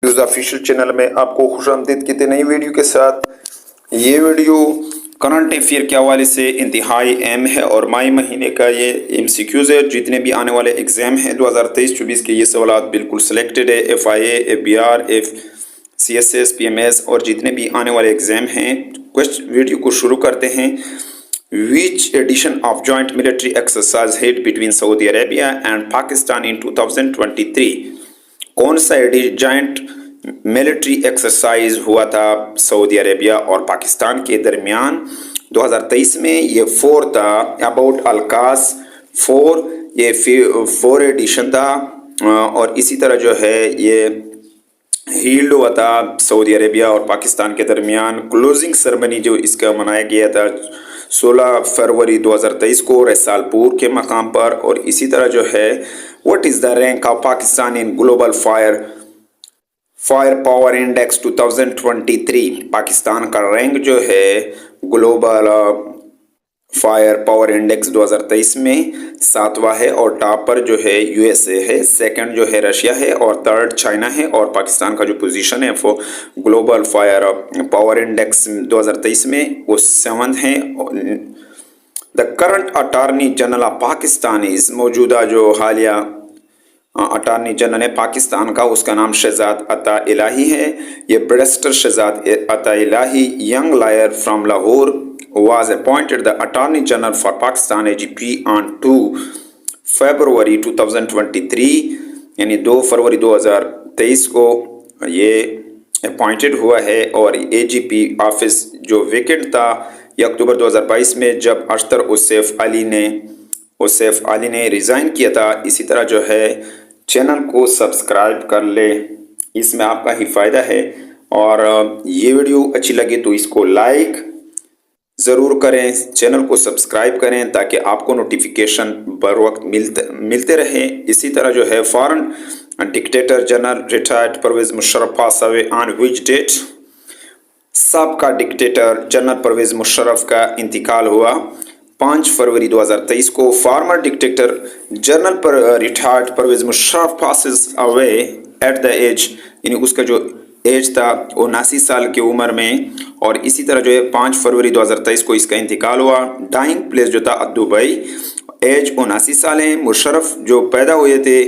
News official channel में आपको खुशामदीद कहते नई वीडियो के साथ। ये वीडियो करंट अफेयर के हवाले से इंतहाई अहम है और मई महीने का ये MCQs है। जितने भी आने वाले एग्ज़ाम हैं 2023-24 के ये सवाल बिल्कुल सिलेक्टेड है। FIA, FBR, CSS, PMS और जितने भी आने वाले एग्ज़ाम हैं। वीडियो को शुरू करते हैं। Which edition of joint military exercise held between Saudi Arabia and Pakistan in 2023? कौन सा जॉइंट मिलिट्री एक्सरसाइज हुआ था सऊदी अरेबिया और पाकिस्तान के दरमियान 2023 में? ये 4 था, अबाउट अलकास 4, ये 4 एडिशन था। और इसी तरह जो है ये हील्ड हुआ था सऊदी अरेबिया और पाकिस्तान के दरमियान। क्लोजिंग सेरेमनी जो इसका मनाया गया था 16 फरवरी 2023 को रसालपुर के मकाम पर। और इसी तरह जो है what is the rank of Pakistan in global fire power index 2023? Pakistan का रैंक जो है ग्लोबल फायर पावर इंडेक्स 2023 में 7वां है और टॉप पर जो है USA है, सेकंड जो है रशिया है और थर्ड चाइना है। और पाकिस्तान का जो पोजीशन है वो ग्लोबल फायर पावर इंडेक्स 2023 में वो 7th है। The current attorney general of Pakistan is, मौजूदा जो हालिया अटॉर्नी जनरल है पाकिस्तान का, उसका नाम शहजाद अता इलाही है। ये barrister Shahzad Ata Ilahi, young lawyer from Lahore, was appointed the Attorney General for Pakistan AGP on 2 फरवरी 2023, यानी 2 फरवरी 2023 को ये अपॉइंटेड हुआ है। और AGP ऑफिस जो वेकेंट था ये अक्टूबर 2022 में जब अख्तर उसैफ अली ने रिज़ाइन किया था। इसी तरह जो है चैनल को सब्सक्राइब कर ले, इसमें आपका ही फ़ायदा है। और ये वीडियो अच्छी लगे तो इसको लाइक ज़रूर करें, चैनल को सब्सक्राइब करें ताकि आपको नोटिफिकेशन बर वक्त मिलते रहे। इसी तरह जो है foreign dictator general retired Pervez Musharraf pass away on which date? सबका डिक्टेटर जनरल परवेज़ मुशर्रफ का इंतकाल हुआ 5 फरवरी 2023 को। फॉर्मर डिक्टेटर जनरल पर retired Pervez Musharraf passes away at the age, यानी उसका जो एज था 79 साल की उम्र में। और इसी तरह जो है 5 फरवरी 2023 को इसका इंतकाल हुआ। डाइंग प्लेस जो था दुबई, एज 79 साल है। मुशर्रफ जो पैदा हुए थे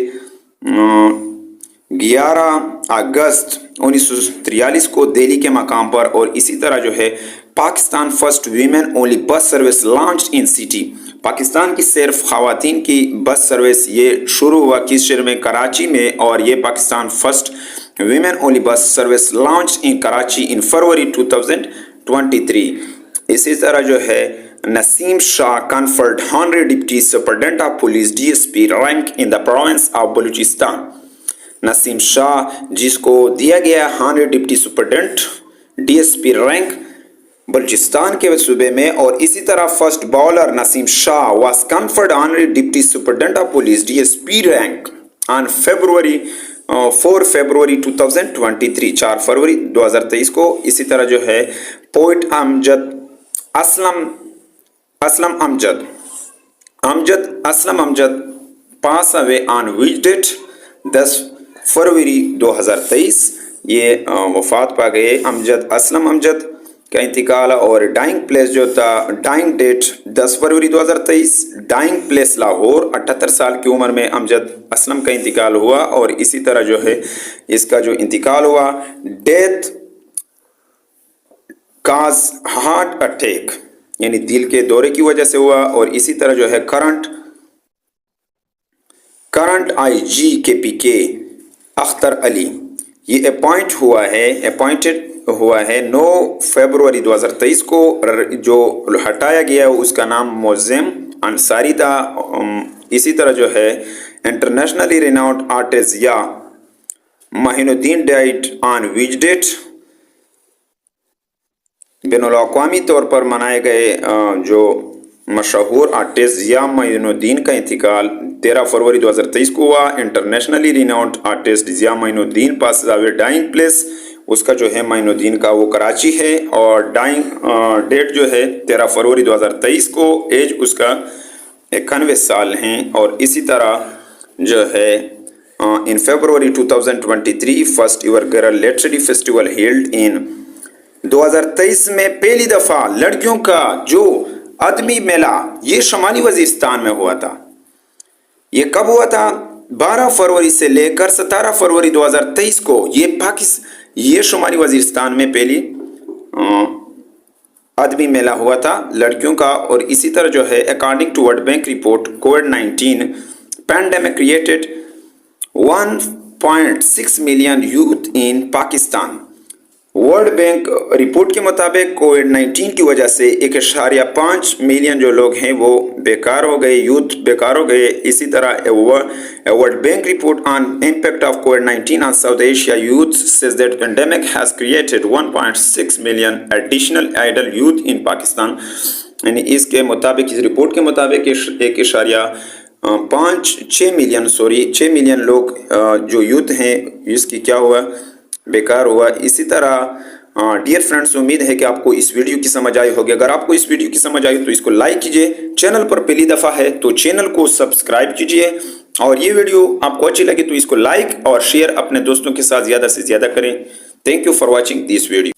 11 अगस्त 1943 को दिल्ली के मकाम पर। और इसी तरह जो है Pakistan first women only bus service launch इन सिटी, पाकिस्तान की सिर्फ खवातीन की बस सर्विस ये शुरू हुआ किस शहर में? कराची में। और ये Pakistan first women only bus service launch in Karachi in February 2023। इसी तरह जो है Naseem Shah conferred 100 deputy superintendent of police DSP rank in the province of Balochistan. Naseem Shah जिसको दिया गया 100 deputy superintendent DSP rank Balochistan के सूबे में। और इसी तरह first bowler Naseem Shah was conferred 100 deputy superintendent of police DSP rank on 4 February 2023, 4 February 2023 को। इसी तरह जो है poet Aslam Amjad pass away on which date? 10 फरवरी 2023 ये वफात पा गए। असलम अमजद का इंतकाल। और डाइंग प्लेस जो था, डाइंग डेट 10 फरवरी 2023, डाइंग प्लेस लाहौर, 78 साल की उम्र में अमजद असलम का इंतकाल हुआ। और इसी तरह जो है इसका जो इंतकाल हुआ डेथ काज हार्ट अटैक, यानी दिल के दौरे की वजह से हुआ। और इसी तरह जो है current IG KPK Akhtar Ali ये अपॉइंटेड हुआ है 9 फरवरी 2023 को। जो हटाया गया उसका नाम मोज़ेम अंसारी था। इसी तरह जो है इंटरनेशनली रिनाउंड आर्टिस्ट या माहिनुद्दीन डाइड ऑन व्हिच डेट? बैनुल-अक़वामी तौर पर मनाए गए जो मशहूर आर्टिस्ट या माहिनुद्दीन का इंतकाल 13 फरवरी 2023 को हुआ। इंटरनेशनली रिनाउंड आर्टिस्ट या माहिनुद्दीन पास अवे डाइंग प्लेस, उसका जो है माइनुद्दीन का वो कराची है। और डाइंग डेट जो है 13 फरवरी 2023 को। एज उसका 91 साल हैं। और इसी तरह जो है in February 2023 first ever girl literary festival held in 2023 में पहली दफा लड़कियों का जो अदबी मेला ये शुमाली वजीरिस्तान में हुआ था। ये कब हुआ था? 12 फरवरी से लेकर 17 फरवरी 2023 को ये शुमाली वजीरिस्तान में पहली अदबी मेला हुआ था लड़कियों का। और इसी तरह जो है according to World bank report कोविड-19 pandemic created 1.6 million youth in Pakistan. World bank report के मुताबिक कोविड-19 की वजह से 1.5 मिलियन जो लोग हैं वो बेकार हो गए, यूथ बेकार हो गए। इसी तरह world bank report on impact of covid on South Asia youth says that pandemic has created 1.6 million additional idle youth in Pakistan. यानी इसके मुताबिक, इस रिपोर्ट के मुताबिक 6 मिलियन लोग जो यूथ हैं इसकी क्या हुआ, बेकार हुआ। इसी तरह डियर फ्रेंड्स, उम्मीद है कि आपको इस वीडियो की समझ आई होगी। अगर आपको इस वीडियो की समझ आई तो इसको लाइक कीजिए, चैनल पर पहली दफ़ा है तो चैनल को सब्सक्राइब कीजिए, और ये वीडियो आपको अच्छी लगे तो इसको लाइक और शेयर अपने दोस्तों के साथ ज़्यादा से ज़्यादा करें। Thank you for watching this video.